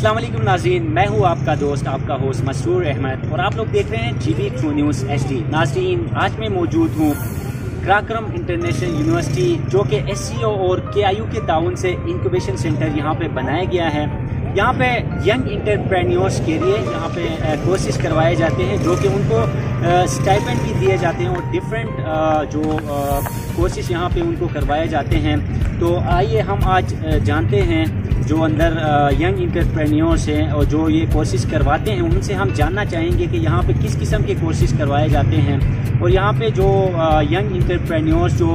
अस्सलाम वालेकुम नाज़रीन, मैं हूँ आपका दोस्त आपका होस्ट मसरूर अहमद और आप लोग देख रहे हैं GB ट्रू न्यूज़ HD। नाज़रीन, आज मैं मौजूद हूँ क्राकरम इंटरनेशनल यूनिवर्सिटी, जो कि SCO और KIU के ताउन से इंक्यूबेशन सेंटर यहाँ पे बनाया गया है। यहाँ पे यंग इंटरप्रेन्योर्स के लिए यहाँ पे कोर्सेज करवाए जाते हैं, जो कि उनको स्टाइपेंड भी दिए जाते हैं और डिफरेंट जो कोर्सेज यहाँ पे उनको करवाए जाते हैं। तो आइए हम आज जानते हैं जो अंदर यंग इंटरप्रेन्योर्स हैं और जो ये कोर्सेज करवाते हैं, उनसे हम जानना चाहेंगे कि यहाँ पे किस किस्म के कोर्सेज करवाए जाते हैं। और यहाँ पे जो यंग इंटरप्रेन्योर्स जो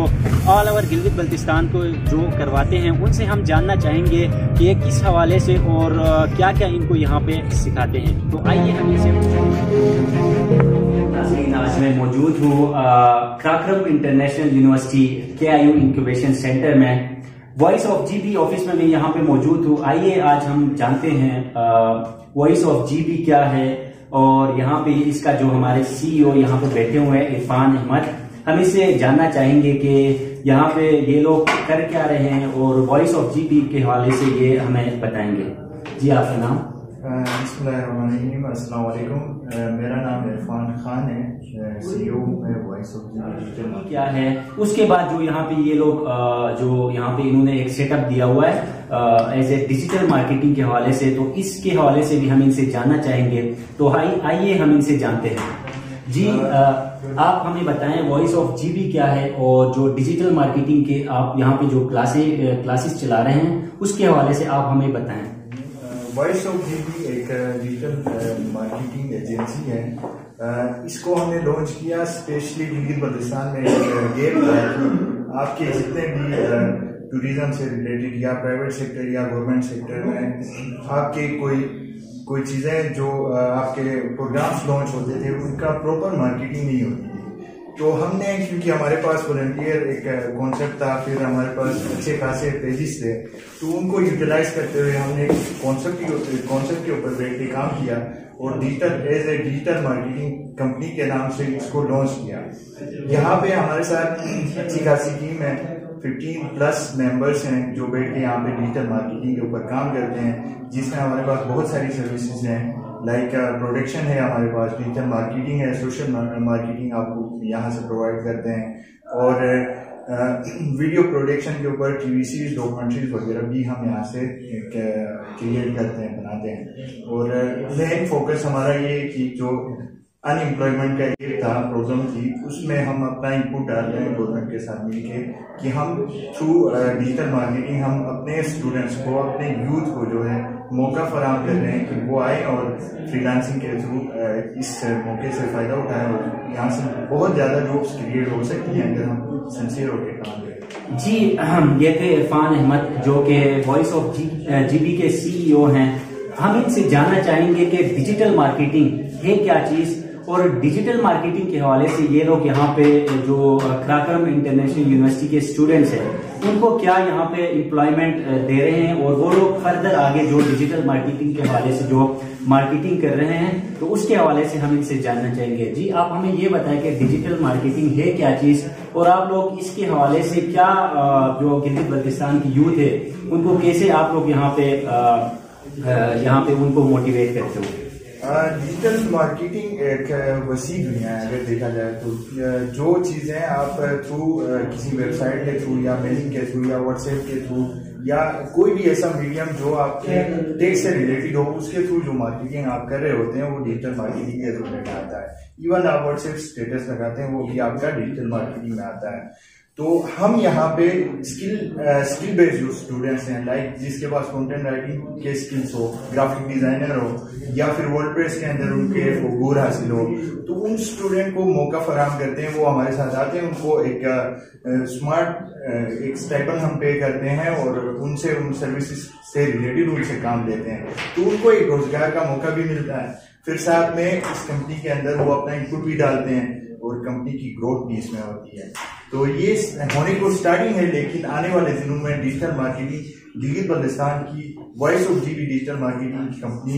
ऑल ओवर गिलगित बल्तिस्तान को जो करवाते हैं, उनसे हम जानना चाहेंगे कि ये किस हवाले से और क्या क्या इनको यहाँ पे सिखाते हैं। तो आइए हम इसे आज मैं मौजूद हूँ Karakoram international university KIU incubation centre में, वॉइस ऑफ GB ऑफिस में मैं यहाँ पे मौजूद हूँ। आइए आज हम जानते हैं वॉइस ऑफ GB क्या है, और यहाँ पे इसका जो हमारे CEO यहाँ पे बैठे हुए हैं इरफान अहमद, हम इससे जानना चाहेंगे कि यहाँ पे ये लोग कर क्या रहे हैं और वॉइस ऑफ GB के हवाले से ये हमें बताएंगे। जी, आपका नाम? अस्सलाम वालेकुम, मेरा नाम इरफान खान है, CEO वॉइस ऑफ GB क्या है। उसके बाद जो यहाँ पे ये लोग जो यहाँ पे इन्होंने एक सेटअप दिया हुआ है एज ए डिजिटल मार्केटिंग के हवाले से, तो इसके हवाले से भी हम इनसे जानना चाहेंगे। तो आइए हम इनसे जानते हैं। जी, आप हमें बताएं वॉइस ऑफ GB क्या है और जो डिजिटल मार्केटिंग के आप यहाँ पे जो क्लासेस चला रहे हैं, उसके हवाले से आप हमें बताएं। वॉइस ऑफ GB एक डिजिटल मार्केटिंग एजेंसी है। इसको हमने लॉन्च किया स्पेशली गिलगित बल्तिस्तान में एक गेप है कि आपके जितने भी टूरिज्म से रिलेटेड या प्राइवेट सेक्टर या गवर्नमेंट सेक्टर में आपके कोई चीज़ें जो आपके प्रोग्राम्स लॉन्च होते थे, उनका प्रॉपर मार्केटिंग नहीं होती। तो हमने, क्योंकि हमारे पास वॉलंटियर एक कॉन्सेप्ट था, फिर हमारे पास अच्छे खासे पेजेस थे, तो उनको यूटिलाइज करते हुए हमने कॉन्सेप्ट के ऊपर बैठ के काम किया और as a digital marketing company के नाम से इसको लॉन्च किया। यहाँ पे हमारे साथ अच्छी खासी टीम है, 15+ मेंबर्स हैं जो बैठ के यहाँ पे डिजिटल मार्केटिंग के ऊपर काम करते हैं, जिसमें हमारे पास बहुत सारी सर्विसेज हैं। लाइक प्रोडक्शन है हमारे पास, डिजिटल मार्केटिंग है, सोशल मार्केटिंग आपको यहाँ से प्रोवाइड करते हैं, और वीडियो प्रोडक्शन के ऊपर TV सीरीज, डॉक्यूमेंट्रीज वगैरह भी हम यहाँ से क्रिएट करते हैं, बनाते हैं। और मेन फोकस हमारा ये कि जो अनएम्प्लॉयमेंट का एक था प्रॉब्लम थी, उसमें हम अपना इनपुट डाल रहे हैं गवर्नमेंट के साथ मिलके कि हम थ्रू डिजिटल मार्केटिंग हम अपने स्टूडेंट्स को, अपने यूथ को जो है मौका फराहम कर रहे हैं कि वो आए और फ्रीलांसिंग के थ्रू इस मौके से फायदा उठाएं, और यहाँ से बहुत ज्यादा जॉब्स क्रिएट हो सकती हैं अगर हम सिंसियर होकर काम करें। जी, ये थे इरफान अहमद जो कि वॉइस ऑफ GB के CEO हैं। हम इनसे जानना चाहेंगे कि डिजिटल मार्केटिंग है क्या चीज, और डिजिटल मार्केटिंग के हवाले से ये लोग यहाँ पे जो क्राकरम इंटरनेशनल यूनिवर्सिटी के स्टूडेंट्स हैं, उनको क्या यहाँ पे एम्प्लॉयमेंट दे रहे हैं, और वो लोग फर्दर आगे जो डिजिटल मार्केटिंग के हवाले से जो मार्केटिंग कर रहे हैं, तो उसके हवाले से हम इनसे जानना चाहेंगे। जी, आप हमें ये बताएं कि डिजिटल मार्केटिंग है क्या चीज, और आप लोग इसके हवाले से क्या जो गिलगित बल्तिस्तान की यूथ है उनको कैसे आप लोग यहाँ पे उनको मोटिवेट करते हो। डिजिटल मार्केटिंग एक वसी दुनिया है अगर देखा जाए तो। जो चीज़ें आप थ्रू किसी वेबसाइट के थ्रू या मेलिंग के थ्रू या व्हाट्सएप के थ्रू या कोई भी ऐसा मीडियम जो आपके टेक से रिलेटेड हो, उसके थ्रू जो मार्केटिंग आप कर रहे होते हैं वो डिजिटल मार्केटिंग के थ्रू में आता है। इवन आप व्हाट्सएप स्टेटस लगाते हैं, वो भी आपका डिजिटल मार्केटिंग में आता है। तो हम यहाँ पे स्किल बेस्ड जो स्टूडेंट्स हैं, लाइक जिसके पास कंटेंट राइटिंग के स्किल्स हो, ग्राफिक डिजाइनर हो, या फिर वर्डप्रेस के अंदर उनके गुर हासिल हो, तो उन स्टूडेंट को मौका फराहम करते हैं। वो हमारे साथ आते हैं, उनको एक स्मार्ट एक स्टाइपेंड हम पे करते हैं और उनसे उन सर्विसेज से रिलेटेड उनसे काम लेते हैं, तो उनको एक रोजगार का मौका भी मिलता है। फिर साथ में इस कंपनी के अंदर वो अपना इनपुट भी डालते हैं और कंपनी की ग्रोथ भी इसमें होती है। तो ये होने को स्टार्टिंग है, लेकिन आने वाले दिनों में डिजिटल मार्केटिंग गिलगित बल्तिस्तान की voice of GB digital marketing की कंपनी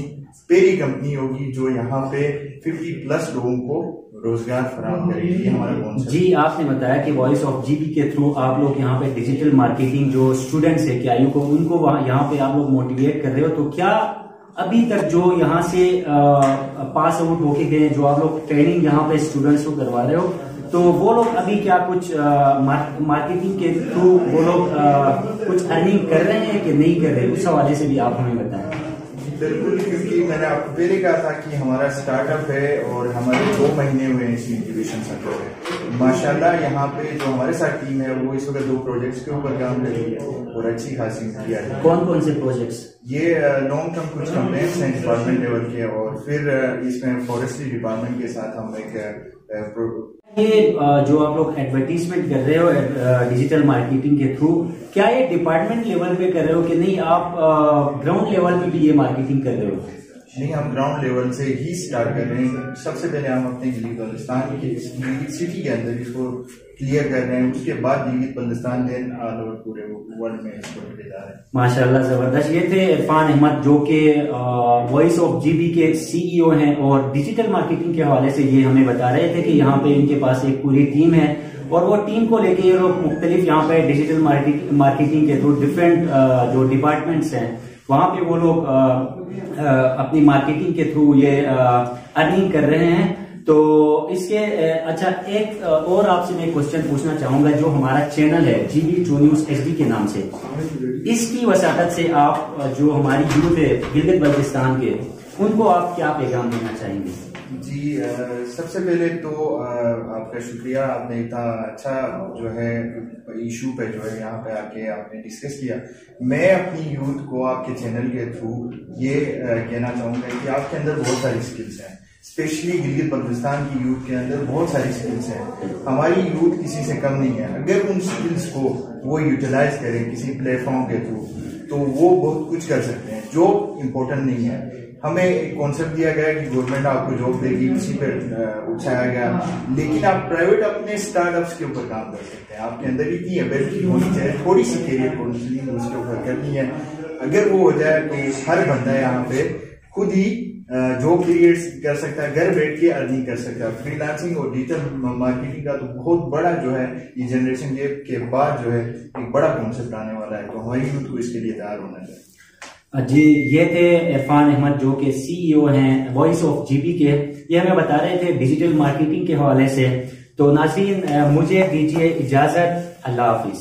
पहली कंपनी होगी जो यहाँ पे 50+ लोगों को रोजगार फराहम करेगी। हमारा कॉन्सेप्ट। जी, आपने बताया कि वॉइस ऑफ GB के थ्रू आप लोग यहाँ पे डिजिटल मार्केटिंग जो स्टूडेंट्स है KIU को, उनको यहाँ पे आप लोग मोटिवेट कर रहे हो, तो क्या ابھی تک جو یہاں سے پاس آؤٹ ہو کے گئے، جو آپ لوگ ٹریننگ یہاں پہ اسٹوڈنٹس کو کروا رہے ہو، تو وہ لوگ ابھی کیا کچھ مارکیٹنگ کے تھرو وہ لوگ کچھ ارننگ کر رہے ہیں کہ نہیں کر رہے؟ اس حوالے سے بھی آپ ہمیں بتائیں۔ بالکل، کیونکہ میں نے آپ کو پہلے کہا تھا کہ ہمارا اسٹارٹ اپ ہے اور ہمارے 2 مہینے ہوئے ہیں اس انکیویشن سینٹر میں۔ ماشاءاللہ یہاں پہ جو ہمارے ساتھ ٹیم ہے وہ اس وقت 2 پروجیکٹس کے اوپر کام کر رہی ہے اور اچھی خاصی کیا ہے۔ کون کون سے پروجیکٹس؟ یہ لانگ ٹرم کچھ کمپلینس ہیں ڈپارٹمنٹ لیول کے، اور پھر اس میں فارسٹری ڈپارٹمنٹ کے ساتھ ہم ایک یہ جو آپ لوگ ایڈورٹیزمنٹ کر رہے ہو ڈیجیٹل مارکیٹنگ کے تھرو، کیا یہ ڈپارٹمنٹ لیول پہ کر رہے ہو کہ نہیں آپ گراؤنڈ لیول پہ بھی یہ مارکیٹنگ کر رہے ہو؟ نہیں، ہم گراؤنڈ لیول سے ہی سٹارٹ کر رہے ہیں۔ سب سے پہلے ہم اپنے گلگت بلتستان کی سٹی کے اندر اس کو کلیئر کر رہے ہیں، اس کے بعد گلگت بلتستان دین آل اوور پورے ورلڈ میں اس کو لے جا رہے ہیں۔ ماشاءاللہ زبردست۔ یہ تھے عرفان احمد جو کہ وائس آف جی بی کے CEO ہیں، اور ڈیجیٹل مارکیٹنگ کے حوالے سے یہ ہمیں بتا رہے تھے کہ یہاں پہ ان کے پاس ایک پوری ٹیم ہے، اور وہ ٹیم کو لے کے یہ لوگ مختلف یہاں پہ ڈیجیٹل مارکیٹنگ کے تھرو ڈفرینٹ جو ڈپارٹمنٹس ہیں وہاں پہ وہ لوگ اپنی مارکیٹنگ کے تھرو یہ ارننگ کر رہے ہیں۔ تو اس کے اچھا ایک اور آپ سے میں کوشچن پوچھنا چاہوں گا، جو ہمارا چینل ہے GB True News HD کے نام سے، اس کی وساطت سے آپ جو ہماری یوتھ ہے گلگت بلتستان کے، ان کو آپ کیا پیغام دینا چاہیں گے؟ جی، سب سے پہلے تو آپ کا شکریہ، آپ نے اتنا اچھا جو ہے ایشو پہ جو ہے یہاں پہ آ کے آپ نے ڈسکس کیا۔ میں اپنی یوتھ کو آپ کے چینل کے تھرو یہ کہنا چاہوں گا کہ آپ کے اندر بہت ساری اسکلس ہیں، اسپیشلی گلگت بلتستان کی یوتھ کے اندر بہت ساری اسکلس ہیں۔ ہماری یوتھ کسی سے کم نہیں ہے، اگر ان اسکلس کو وہ یوٹیلائز کریں کسی پلیٹ فارم کے تھرو تو وہ بہت کچھ کر سکتے ہیں۔ جاب امپورٹنٹ نہیں ہے، ہمیں ایک کانسیپٹ دیا گیا کہ گورنمنٹ آپ کو جاب دے گی، کسی پہ اٹھایا گیا، لیکن آپ پرائیویٹ اپنے اسٹارٹ اپس کے اوپر کام کر سکتے ہیں۔ آپ کے اندر اتنی ایبلٹی ہونی چاہیے، تھوڑی سی کیریئر کاؤنسلنگ اس کے اوپر کرنی ہے۔ اگر وہ ہو جائے تو ہر بندہ یہاں پہ خود ہی جاب کریٹ کر سکتا ہے، گھر بیٹھ کے ارننگ کر سکتا ہے۔ فری لانسنگ اور ڈیجیٹل مارکیٹنگ کا تو بہت بڑا جو ہے یہ جنریشن گیپ کے بعد جو ہے ایک بڑا کانسیپٹ آنے والا ہے، تو ہماری یوتھ کو اس کے لیے تیار ہونا چاہیے۔ جی، یہ تھے عرفان احمد جو کہ CEO ہیں وائس آف GB کے، یہ ہمیں بتا رہے تھے ڈیجیٹل مارکیٹنگ کے حوالے سے۔ تو ناظرین مجھے دیجیے اجازت، اللہ حافظ۔